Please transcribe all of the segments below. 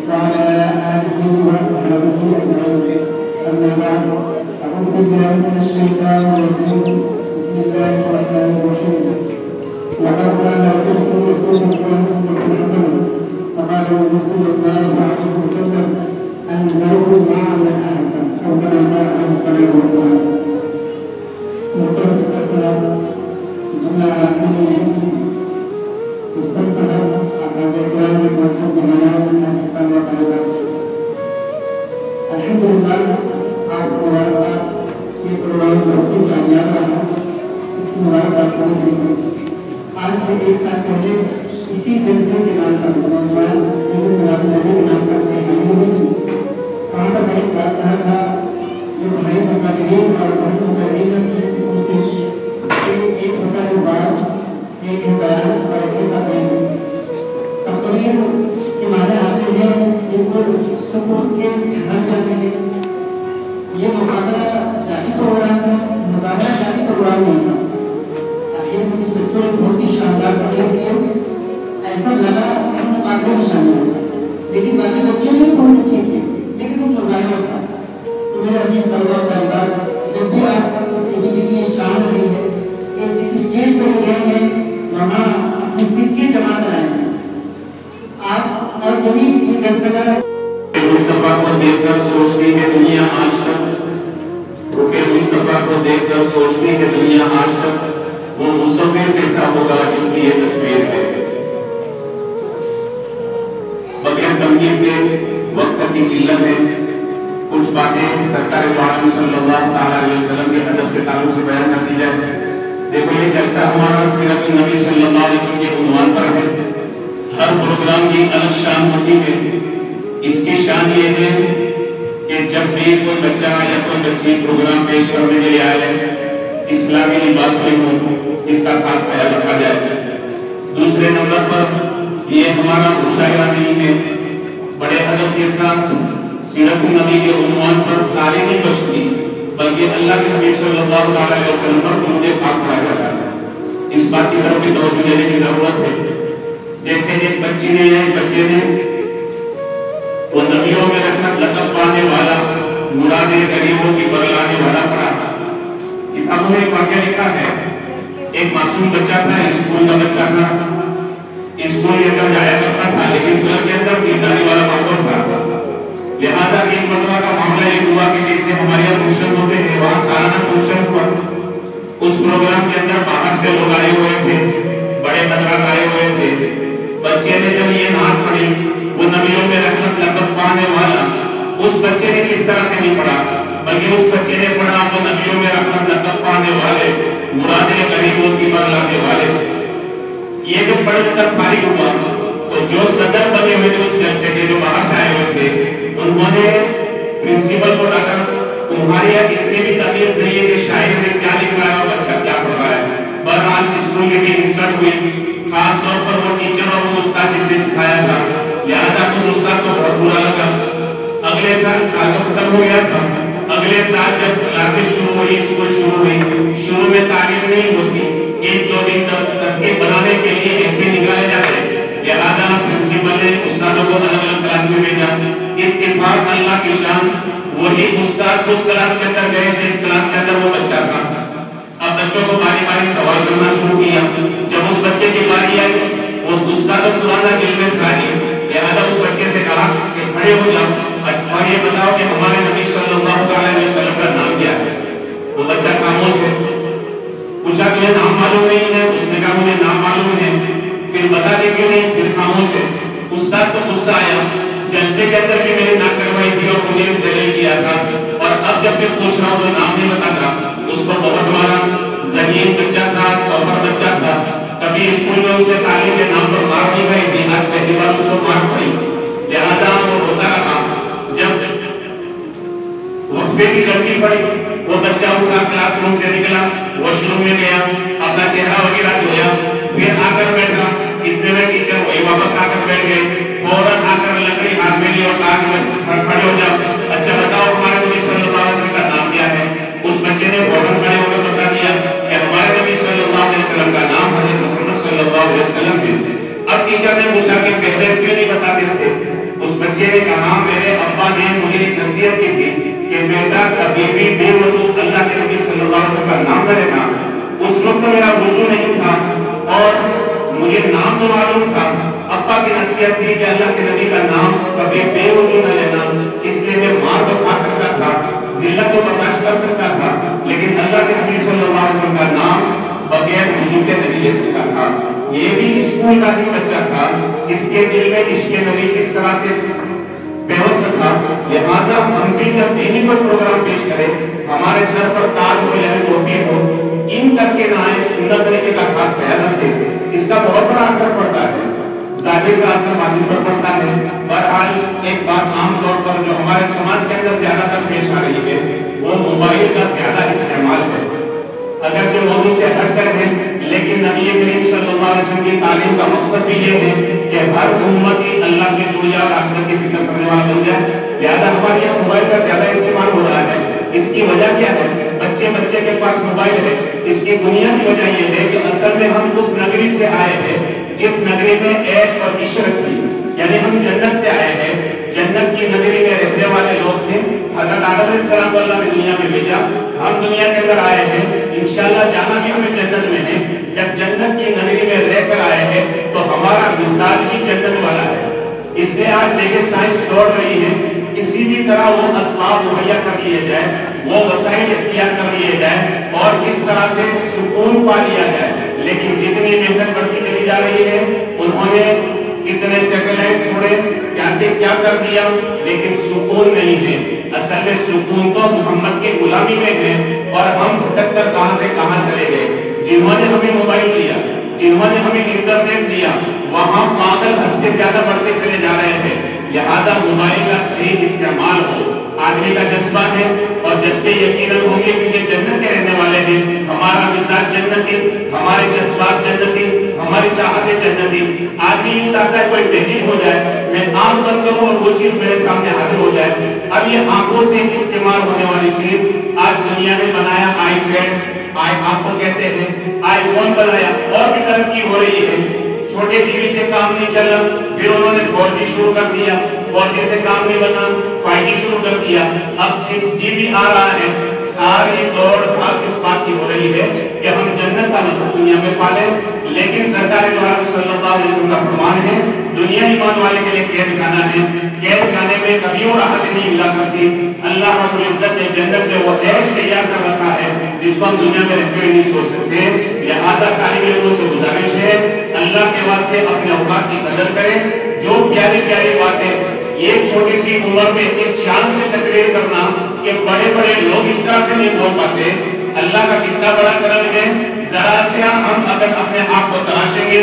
وعلى آله وصحبه أجمعين. أما بعد، أعوذ بالله من الشيطان الرجيم. بسم الله الرحمن الرحيم. لقد كان لكم في رسول الله أسوة حسنة فقال النبي صلى الله عليه وسلم: المرء مع من أحب، أو كما قال عليه الصلاة والسلام. محترم سكرتير جملة عامة مستقصدة أعداد الكرام المسجد بمنام الأجسام والطالبات. الحمد لله آپ مبارکباد یہ پروگرام بہت ہی کامیاب رہا. اس کی مبارکباد کروں گی. آج سے ایک سال پہلے اسی جلسے کے نام پر نوجوان کے نام پر ہوئی تھی. وہاں پر میں ایک بات کہا تھا جو بھائی مقررین اور بہن مقررین کی ان سے ایک ہوتا ہے بات، ایک ہے بیان اور ایک ہے تقریر. تقریر کے معنی آتے ہیں جن کو سکوت کے گھر جانے کے. یہ مقابلہ جاری پروگرام تھا، مظاہرہ جاری پروگرام نہیں تھا. آخر میں اس بچوں نے بہت ہی شاندار تقریر کی. ایسا لگا کہ ہم مقابلے میں شامل ہیں، لیکن باقی بچوں نے بھی بہت اچھے کیے، لیکن وہ مظاہرہ تھا. تو میرے عزیز طلبہ اور طالبات، جب بھی آپ اس ایوی کی یہ شان رہی ہے کہ جس اسٹیج پر گئے ہیں وہاں اپنی سکے جمع کرائیں گے آپ، اور یہی یہ فیصلہ مصطفیٰ کو دیکھ کر سوچتی ہے دنیا آج تک، رکے مصطفیٰ کو دیکھ کر سوچتی ہے دنیا آج تک، وہ مصور کیسا ہوگا جس کی یہ تصویر ہے. بغیر تمہید کے وقت کی قلت ہے. کچھ باتیں سرکار عالم صلی اللہ علیہ وسلم کے ادب کے تعلق سے بیان کر دی جائے. دیکھو یہ جلسہ ہمارا سیرت النبی صلی اللہ علیہ وسلم کے عنوان پر ہے. ہر پروگرام کی الگ شان ہوتی ہے. اس کی شان یہ ہے کہ جب بھی کوئی بچہ یا کوئی بچی پروگرام پیش کرنے کے لیے آئے اسلامی لباس میں ہو، اس کا خاص خیال رکھا جائے. دوسرے نمبر پر یہ ہمارا مشاعرہ نہیں ہے. بڑے ادب کے ساتھ سیرت النبی کے عنوان پر تعلیمی مشقی بلکہ اللہ کے حبیب صلی اللہ علیہ وسلم پر درود پاک پڑھایا جاتا ہے. اس بات کی طرف بھی توجہ دینے کی ضرورت ہے. جیسے ایک بچے نے وہ نبیوں میں رحمت لقب پانے والا، مرادیں غریبوں کی برلانے والا پڑھا. کتابوں میں واقعہ لکھا ہے ایک معصوم بچہ تھا، اسکول کا بچہ تھا. اسکول کے اندر جایا کرتا تھا لیکن گھر کے اندر دینداری والا ماحول تھا. لہذا ایک مرتبہ کا معاملہ یہ ہوا کہ جیسے ہمارے یہاں فنکشن ہوتے ہیں وہاں سالانہ فنکشن ہوا. اس پروگرام کے اندر باہر سے لوگ آئے ہوئے تھے، بڑے حضرات آئے ہوئے تھے. بچے نے جب یہ نعت پڑھی وہ نبیوں میں رحمت لقب پانے والا، اس بچے نے کس طرح سے نہیں پڑھا بلکہ اس بچے نے پڑھا وہ نبیوں میں رحمت لقب پانے والے، مرادیں غریبوں کی برلانے والے. یہ جب پڑھ کر فارغ ہوا تو جو صدر بنے ہوئے تھے اس جلسے کے، جو باہر سے آئے ہوئے تھے، انہوں نے پرنسپل کو ڈاکا. تمہاری یہاں اتنی بھی تمیز نہیں ہے کہ شاعر نے کیا لکھ رہا ہے اور بچہ کیا پڑھ رہا ہے. بہرحال اسکول کی انسلٹ ہوئی، خاص طور پر وہ ٹیچر اور وہ استاد جس نے سکھایا تھا. لہذا اس استاد کو بہت برا لگا. اگلے سال تو ختم ہو گیا تھا. اگلے سال جب کلاسز شروع ہوئی، اسکول شروع ہوئی، شروع میں تعلیم نہیں ہوتی، ایک دو دن ترتیب بنانے کے لیے ایسے نکالے جاتے. لہذا پرنسپل نے استادوں کو الگ الگ کلاس میں بھیجا. اتفاق اللہ کی شان، وہی استاد اس کلاس کے اندر گئے جس کلاس کے اندر وہ بچہ تھا. اب بچوں کو باری باری سوال کرنا شروع کیا. جب اس بچے کی باری آئی وہ غصہ تو پرانا دل میں تھا نہیں. لہذا اس بچے سے کہا کہ کھڑے ہو جاؤ اور یہ بتاؤ کہ ہمارے نبی صلی اللہ علیہ وسلم کا نام کیا ہے. وہ بچہ خاموش ہے. پوچھا تمہیں نام معلوم نہیں ہے؟ اس نے کہا مجھے نام معلوم ہے. پھر بتا دے کہ نہیں، پھر خاموش ہے. استاد کو غصہ آیا، جلسے کے اندر بھی میری ناک کروائی تھی اور مجھے ذلیل کیا تھا، اور اب جب میں پوچھ رہا ہوں تو نام نہیں بتاتا. اس کو بہت مارا. ذلیل بچہ تھا، توفر بچہ تھا. کبھی اسکول میں اس نے تعلیم کے نام پر مار نہیں کھائی تھی، آج پہلی بار اس کو مار پڑی. لہذا وہ روتا رہا. جب وقفے کی غلطی پڑی وہ بچہ اٹھا کلاس روم سے نکلا، واش روم میں گیا، اپنا چہرہ وغیرہ دھویا، پھر آ کر بیٹھا. اتنے میں ٹیچر وہی واپس آ کر بیٹھ گئے. فوراً آ کر لکڑی ہاتھ میں لی اور کہا کہ کھڑے ہو جاؤ. اچھا بتاؤ ہمارے نبی صلی اللہ علیہ وسلم کا نام کیا ہے؟ اس بچے نے فوراً کھڑے ہو کر بتا دیا کہ ہمارے نبی صلی اللہ علیہ وسلم کا نام حضرت محمد صلی اللہ علیہ وسلم ہے. اب ٹیچر نے بچہ کے پہلے کیوں نہیں بتاتے تھے؟ اس بچے نے کہا میرے ابا نے مجھے ایک نصیحت کی تھی کہ بیٹا کبھی بھی بے وضو اللہ کے نبی صلی اللہ علیہ وسلم کا نام نہ لینا. اس وقت میرا وضو نہیں تھا اور مجھے نام تو معلوم تھا. ابا کی نصیحت تھی کہ اللہ کے نبی کا نام کبھی بے وضو نہ لینا. اس لیے میں مار تو کھا سکتا تھا, ذلت تو برداشت کر سکتا تھا, لیکن اللہ کے نبی صلی اللہ علیہ وسلم کا نام بغیر وضو کے نہیں لے سکتا تھا. یہ بھی اسکول کا ہی بچہ تھا, اس کے دل میں عشق نبی کس طرح سے پیوست تھا. لہذا ہم بھی جب دینی پر پروگرام پیش کریں, ہمارے سر پر تاج ہو یا ٹوپی ہو, ان کر کے نہ آئے, سنت طریقے کا خاص خیال رکھیں. اس کا بہت بڑا اثر پڑتا ہے, ظاہر کا اثر باطن پر پڑتا ہے. بہرحال ایک بات عام طور پر جو ہمارے سماج کے اندر زیادہ تر پیش آ رہی ہے وہ موبائل کا زیادہ استعمال ہے. اگرچہ موضوع سے ہٹ کر ہے, لیکن نبی کریم صلی اللہ علیہ وسلم کی تعلیم کا مقصد بھی یہ ہے کہ ہر امتی اللہ سے جڑ جائے اور آخرت کی فکر کرنے والا بن جائے. لہٰذا ہمارے یہاں موبائل کا زیادہ استعمال ہو رہا ہے. اس کی وجہ کیا ہے؟ بچے کے پاس موبائل ہے. اس کی بنیادی وجہ یہ ہے کہ اصل میں ہم اس نگری سے آئے ہیں جس نگری میں عیش اور عشرت تھی, یعنی ہم جنت سے آئے ہیں. جنت کی نگری میں رہنے والے لوگ تھے. حضرت آدم علیہ السلام کو اللہ نے دنیا میں بھیجا, ہم دنیا کے اندر آئے ہیں. انشاءاللہ جانا بھی ہمیں جنت میں ہے. جب جنت کی نگری میں رہ کر آئے ہیں تو ہمارا مزاج بھی جنت والا ہے. اس سے آج دیکھیں سائنس دوڑ رہی ہے, کسی بھی طرح وہ اسباب مہیا کر لیے جائے, وہ وسائل اختیار کر لیے جائے اور کس طرح سے سکون پا لیا جائے. لیکن جتنی محنت بڑھتی چلی جا رہی ہے, انہوں نے کتنے سیٹلائٹ چھوڑے, کیسے کیا کر دیا, لیکن سکون نہیں ہے. اصل میں سکون تو محمد کی غلامی میں ہے, اور ہم بھٹک کر کہاں سے کہاں چلے گئے. جنہوں نے ہمیں موبائل دیا, جنہوں نے ہمیں انٹرنیٹ دیا, وہاں پاگل حد سے زیادہ بڑھتے چلے جا رہے ہیں. لہذا موبائل کا صحیح استعمال ہو. آدمی کا جذبہ ہے اور جذبے یقیناً ہوں گے کیونکہ جنت کے رہنے والے ہیں. ہمارا مزاج جنتی, ہمارے جذبات جنتی, ہماری چاہتیں جنتی. آدمی یوں چاہتا ہے کوئی تحقیق ہو جائے, میں آنکھ بند کروں اور وہ چیز میرے سامنے حاضر ہو جائے. اب یہ آنکھوں سے استعمال ہونے والی چیز آج دنیا نے بنایا آئی پیڈ, آپ کو کہتے ہیں آئی فون بنایا, اور بھی ترقی ہو رہی ہے. چھوٹے ٹی وی سے کام نہیں چلا, پھر انہوں نے 4G شروع کر دیا, 4G سے کام نہیں بنا, 5G شروع کر دیا, اب 6G بھی آ رہا ہے. ساری دوڑ بھاگ اس بات کی ہو رہی ہے کہ ہم جنت کا مذہب دنیا میں پالیں. لیکن سرکار دو عالم صلی اللہ علیہ وسلم کا فرمان ہے دنیا ایمان والے کے لیے قید خانہ ہے. قید خانے میں کبھی وہ راحت نہیں ملا کرتی. اللہ رب العزت نے جنت میں وہ عیش تیار کر رکھا ہے جس کو ہم دنیا میں رہتے ہوئے نہیں سوچ سکتے. لہٰذا طالب علموں سے گزارش ہے اللہ کے واسطے اپنے اوقات کی قدر کریں. جو پیاری پیاری باتیں ایک چھوٹی سی عمر میں اس شان سے تقریر کرنا کہ بڑے بڑے لوگ اس طرح سے نہیں بول پاتے, اللہ کا کتنا بڑا کرم ہے. ذرا سے ہم اگر اپنے آپ کو تراشیں گے,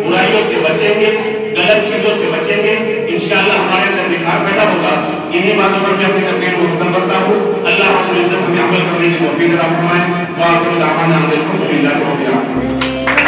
برائیوں سے بچیں گے, غلط چیزوں سے بچیں گے, انشاءاللہ ہمارے اندر نکھار پیدا ہوگا. انہی باتوں پر میں اپنی تقریر کو ختم کرتا ہوں. اللہ رب العزت ہمیں عمل کرنے کی توفیق عطا فرمائے. وآخر دعوانا الحمد للہ رب العالمین.